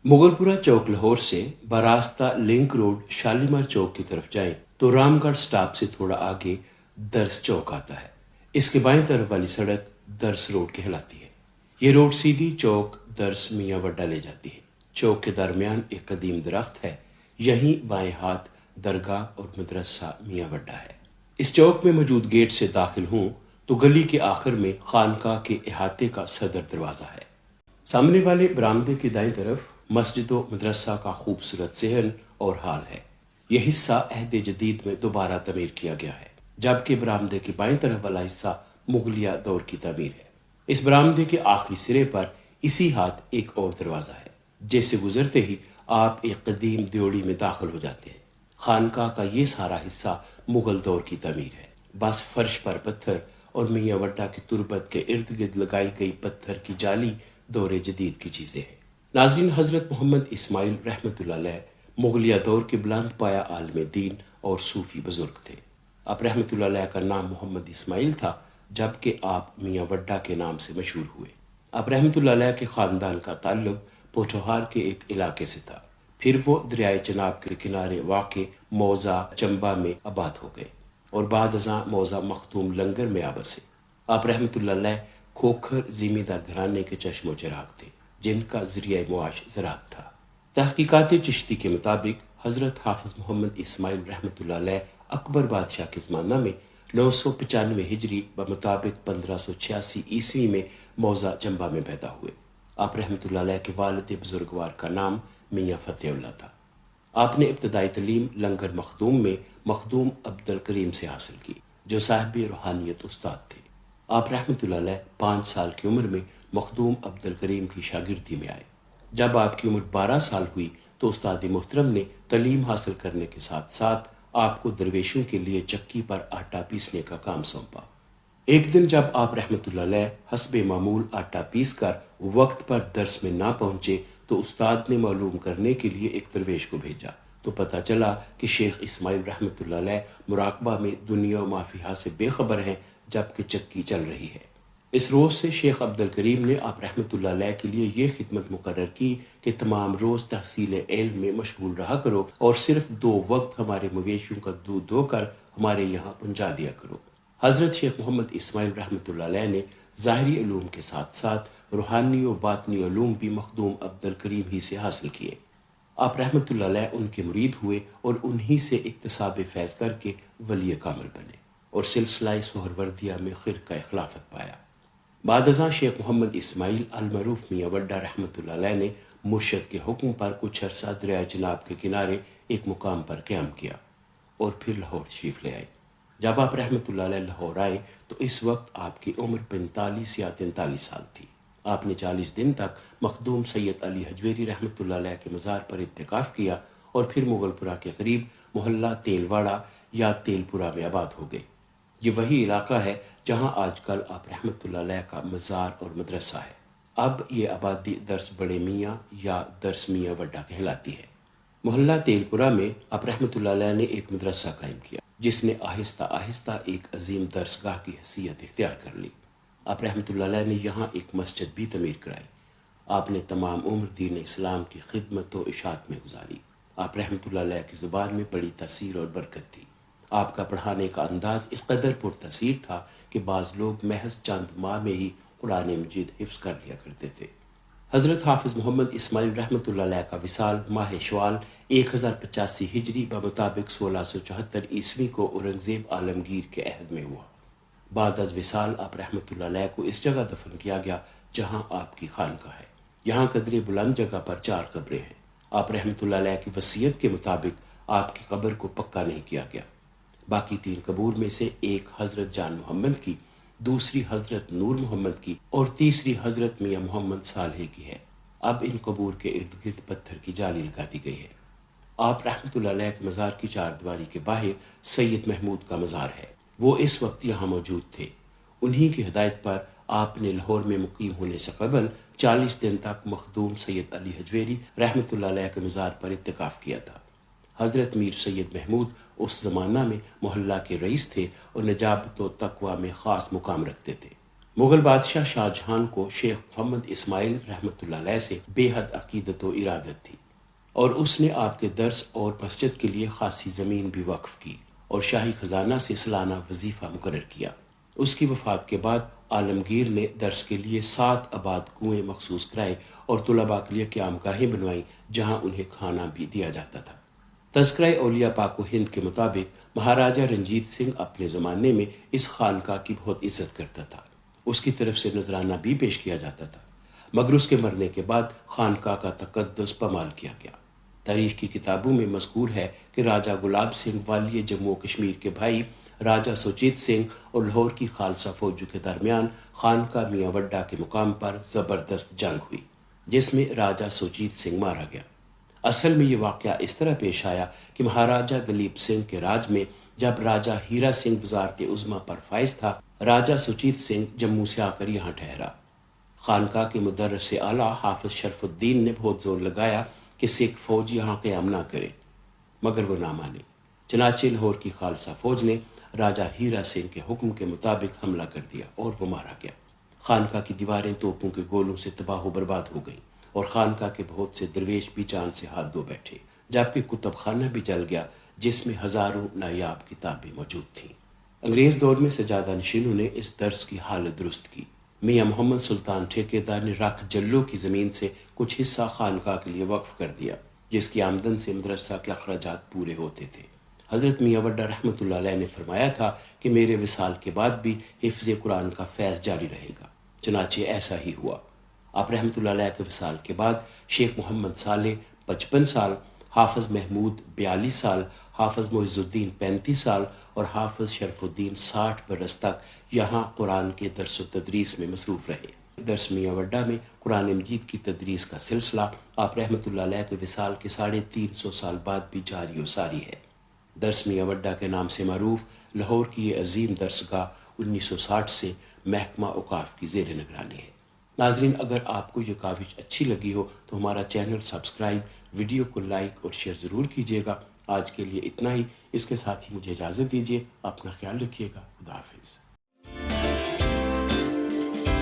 मुगल पुरा चौक लाहौर से बरास्ता link road Shalimar चौक की तरफ जाएं तो रामगढ़ स्टॉप से थोड़ा आगे दर्स चौक आता है। इसके बाईं तरफ वाली सड़क दर्स रोड कहलाती है। ये रोड सीधी चौक दर्स मियाँ वड्डा ले जाती है। चौक के दरमियान एक कदीम दरख्त है, यहीं बाएं हाथ दरगाह और मदरसा मियाँ वड्डा है। इस चौक में मौजूद गेट से दाखिल हूँ तो गली के आखिर में खानका के अहाते का सदर दरवाज़ा है। सामने वाले बरामदे की दाईं तरफ मस्जिद व मदरसा का खूबसूरत सहन और हाल है। यह हिस्सा अहद जदीद में दोबारा तमीर किया गया है, जबकि बरामदे के बाईं तरफ वाला हिस्सा मुगलिया दौर की तमीर है। इस बरामदे के आखिरी सिरे पर इसी हाथ एक और दरवाज़ा है, जैसे गुजरते ही आप एक कदीम द्योड़ी में दाखिल हो जाते हैं। खानका का ये सारा हिस्सा मुगल दौर की तमीर है। बस फर्श पर पत्थर और मियाँ वड्डा की तुरबत के इर्द गिर्द लगाई गई पत्थर की जाली दौर जदीद की चीज़ें हैं। नाजरीन, हज़रत मोहम्मद इस्माइल रहमतुल्लाह अलैह मुगलिया दौर के बुलंद पाया आलिम दीन और सूफ़ी बुजुर्ग थे। आप रहमतुल्लाह अलैह का नाम मोहम्मद इस्माइल था, जबकि आप मियाँ वड्डा के नाम से मशहूर हुए। आप रहमतुल्लाह अलैह के ख़ानदान का ताल्लुक पोठोहार के एक इलाके से था। फिर वो दरियाए चनाब के किनारे वाक़े मौज़ा चंबा में आबाद हो गए और बाद अज़ां मौज़ा मखदूम लंगर में आ बसे। आप रहमतुल्लाह अलैह खोखर ज़मींदार घराने के चश्मो चिराग थे, जिनका ज़रिया मुआश ज़राअत था। तहकीकात चिश्ती के मुताबिक हज़रत हाफ़िज़ मोहम्मद इस्माइल रहमतुल्लाह अलैह अकबर बादशाह के ज़माना में 995 हिजरी बमुताबिक 1586 ईस्वी में मौज़ा चंबा में पैदा हुए। आप रहमतुल्लाह अलैह के वालिद बुजुर्गवार का नाम मियाँ फ़तेहुल्लाह था। आपने इब्तदाई तलीम लंगर मखदूम में मखदूम अब्दुल करीम से हासिल की, जो साहिब रूहानियत उस्ताद थे। आप रहमतुल्लाह अलैह 5 साल की उम्र में मखदूम अब्दुल करीम की शागिर्दी में आए। जब आपकी उम्र 12 साल हुई तो उस्ताद मोहतरम ने तलीम हासिल करने के साथ साथ आपको दरवेशों के लिए चक्की पर आटा पीसने का काम सौंपा। एक दिन जब आप रहमतुल्लाह अलैह हस्बे मामूल आटा पीस कर वक्त पर दर्स में ना पहुंचे तो उस्ताद ने मालूम करने के लिए एक दरवेश को भेजा तो पता चला कि शेख इस्माइल रहमतुल्लाह अलैह मुराकबा में दुनिया माफिया से बेखबर हैं, जबकि चक्की चल रही है। इस रोज़ से शेख अब्दुल करीम ने आप रहमतुल्लाह अलैह के लिए ये खिदमत मुकर्रर की कि तमाम रोज़ तहसील इल्म में मशगूल रहा करो और सिर्फ 2 वक्त हमारे मवेशियों का दूध धोकर हमारे यहाँ पहुँचा दिया करो। हज़रत शेख मोहम्मद इस्माइल रहमतुल्लाह अलैह ने ज़ाहिरी उलूम के साथ साथ रूहानी और बातनी उलूम भी मखदूम अब्दुल करीम ही से हासिल किए। आप रहमतुल्लाह अलैह उनके मुरीद हुए और उन्हीं से इक्तसाब फैज़ करके वली कामिल बने और सिलसिला सोहरवर्दिया में ख़िरक़ा खिलाफत पाया। बाद अज़ां शेख मोहम्मद इस्माइल अल-मरूफ मियाँ वड्डा रहमतुल्लाह अलैह ने मुर्शद के हुक्म पर कुछ अरसा दरिया चनाब के किनारे एक मुकाम पर क़याम किया और फिर लाहौर तशरीफ़ ले आए। जब आप रहमतुल्लाह अलैह लाहौर आए तो इस वक्त आपकी उम्र 45 या 43 साल थी। आपने 40 दिन तक मखदूम सैयद अली हजवेरी रहमतुल्लाह अलैह के मज़ार पर इत्तिकाफ़ किया और फिर मुगलपुरा के करीब मोहल्ला तेलवाड़ा या तेलपुरा में आबाद हो गए। ये वही इलाका है जहाँ आजकल आप रहमतुल्लाह अलैह का मज़ार और मदरसा है। अब ये आबादी दर्स बड़े मियाँ या दर्स मियाँ वड्डा कहलाती है। मोहल्ला तेलपुरा में आप रहमतुल्लाह अलैह ने एक मदरसा कायम किया, जिसने आहिस्ता आहिस्ता एक अजीम दरसगाह की हैसियत इख्तियार कर ली। आप रहमतुल्लाह अलैह ने यहाँ एक मस्जिद भी तमीर कराई। आपने तमाम उम्र दीन इस्लाम की खिदमत व इशात में गुजारी। आप रहमतुल्लाह अलैह की ज़ुबान में बड़ी तसीर और बरकत थी। आपका पढ़ाने का अंदाज इस कदर पुरतसीर था कि बाज़ लोग महज चंद माह में ही कुरान मजीद हिफ्ज़ कर लिया करते थे। हज़रत हाफ़िज़ मोहम्मद इस्माइल रहमतुल्लाह अलैह का विसाल माह शवाल 1085 हिजरी बमुताबिक 1674 ईस्वी को औरंगज़ेब आलमगीर के अहद में हुआ। बाद अज़ विसाल आप रहमतुल्लाह अलैह को इस जगह दफन किया गया जहाँ आपकी खानका है। यहाँ कदरे बुलंद जगह पर 4 कब्रें हैं। आप रहमतुल्लाह अलैह की वसीयत के मुताबिक आपकी कब्र को पक्का नहीं किया गया। बाकी 3 कबूर में से एक हज़रत जान मोहम्मद की, दूसरी हज़रत नूर मोहम्मद की और तीसरी हज़रत मियाँ मोहम्मद सालेह की है। अब इन कबूर के इर्द गिर्द पत्थर की जाली लगा दी गई है। आप रहमतुल्लाह अलैह के मज़ार की 4 दीवारी के बाहर सैयद महमूद का मज़ार है। वो इस वक्त यहाँ मौजूद थे। उन्हीं की हिदायत पर आपने लाहौर में मुकीम होने से कबल 40 दिन तक मखदूम सैयद अली हजवेरी रहमतुल्लाह अलैह के मज़ार पर इत्तिकाफ़ किया था। हज़रत मीर सैयद महमूद उस ज़माना में मोहल्ला के रईस थे और नजाबत व तकवा में ख़ास मुकाम रखते थे। مغل بادشاہ شاہ جہان کو شیخ محمد اسماعیل رحمۃ اللہ علیہ سے بے حد عقیدت و ارادت تھی، اور اس نے آپ کے درس اور مسجد کے لیے خاصی زمین بھی وقف کی اور شاہی خزانہ سے سالانہ وظیفہ مقرر کیا۔ اس کی وفات کے بعد عالمگیر نے درس کے لیے 7 آباد کنویں مخصوص کرائے اور طلباء کے لیے قیام گاہیں بنوائیں جہاں انہیں کھانا بھی دیا جاتا تھا۔ تذکرہ اولیاء پاک و ہند کے مطابق مہاراجہ رنجیت سنگھ اپنے زمانے میں اس خانقاہ کی بہت عزت کرتا تھا۔ اس کی طرف سے نذرانہ بھی پیش کیا جاتا تھا، مگر اس کے مرنے کے بعد خانقاہ کا تقدس پامال کیا گیا۔ تاریخ کی کتابوں میں مذکور ہے کہ راجہ گلاب سنگھ والی جموں و کشمیر کے بھائی راجہ سوچیت سنگھ اور لاہور کی خالصہ فوجوں کے درمیان خانقاہ میاں وڈہ کے مقام پر زبردست جنگ ہوئی، جس میں راجہ سوچیت سنگھ مارا گیا۔ اصل میں یہ واقعہ اس طرح پیش آیا کہ مہاراجہ دلیپ سنگھ کے راج میں جب راجہ ہیرا سنگھ وزارت عظمیٰ پر فائز تھا، راجہ سوچیت سنگھ جموں سے آ کر یہاں ٹھہرا۔ خانقاہ کے مدرس اعلیٰ حافظ شرف الدین نے بہت زور لگایا کہ سکھ فوج یہاں قیام نہ کرے، مگر وہ نہ مانے۔ چنانچہ لاہور کی خالصہ فوج نے راجہ ہیرا سنگھ کے حکم کے مطابق حملہ کر دیا اور وہ مارا گیا۔ خانقاہ کی دیواریں توپوں کے گولوں سے تباہ و برباد ہو گئیں اور خانقاہ کے بہت سے درویش بھی جان سے ہاتھ دھو بیٹھے، جبکہ کتب خانہ بھی جل گیا جس میں ہزاروں نایاب کتابیں موجود تھیں۔ انگریز دور میں سجادہ نشینوں نے اس درس کی حالت درست کی۔ میاں محمد سلطان ٹھیکیدار نے رکھ جلوں کی زمین سے کچھ حصہ خانقاہ کے لیے وقف کر دیا، جس کی آمدن سے مدرسہ کے اخراجات پورے ہوتے تھے۔ حضرت میاں وڈہ رحمۃ اللہ علیہ نے فرمایا تھا کہ میرے وصال کے بعد بھی حفظ قرآن کا فیض جاری رہے گا، چنانچہ ایسا ہی ہوا۔ آپ رحمۃ اللہ علیہ کے وصال کے بعد شیخ محمد صالح 55 سال، حافظ محمود 42 سال، حافظ معز الدین 35 سال اور حافظ شرف الدین 60 برس تک یہاں قرآن کے درس و تدریس میں مصروف رہے۔ درس میاں وڈہ میں قرآن مجید کی تدریس کا سلسلہ آپ رحمۃ اللہ علیہ کے وصال کے 350 سال بعد بھی جاری و ساری ہے۔ درس میاں وڈہ کے نام سے معروف لاہور کی یہ عظیم درسگاہ 1960 سے محکمہ اوقاف کی زیر نگرانی ہے۔ ناظرین، اگر آپ کو یہ کاوش اچھی لگی ہو تو ہمارا چینل سبسکرائب، ویڈیو کو لائک اور شیئر ضرور کیجیے گا۔ آج کے لیے اتنا ہی، اس کے ساتھ ہی مجھے اجازت دیجیے۔ اپنا خیال رکھیے گا۔ خدا حافظ۔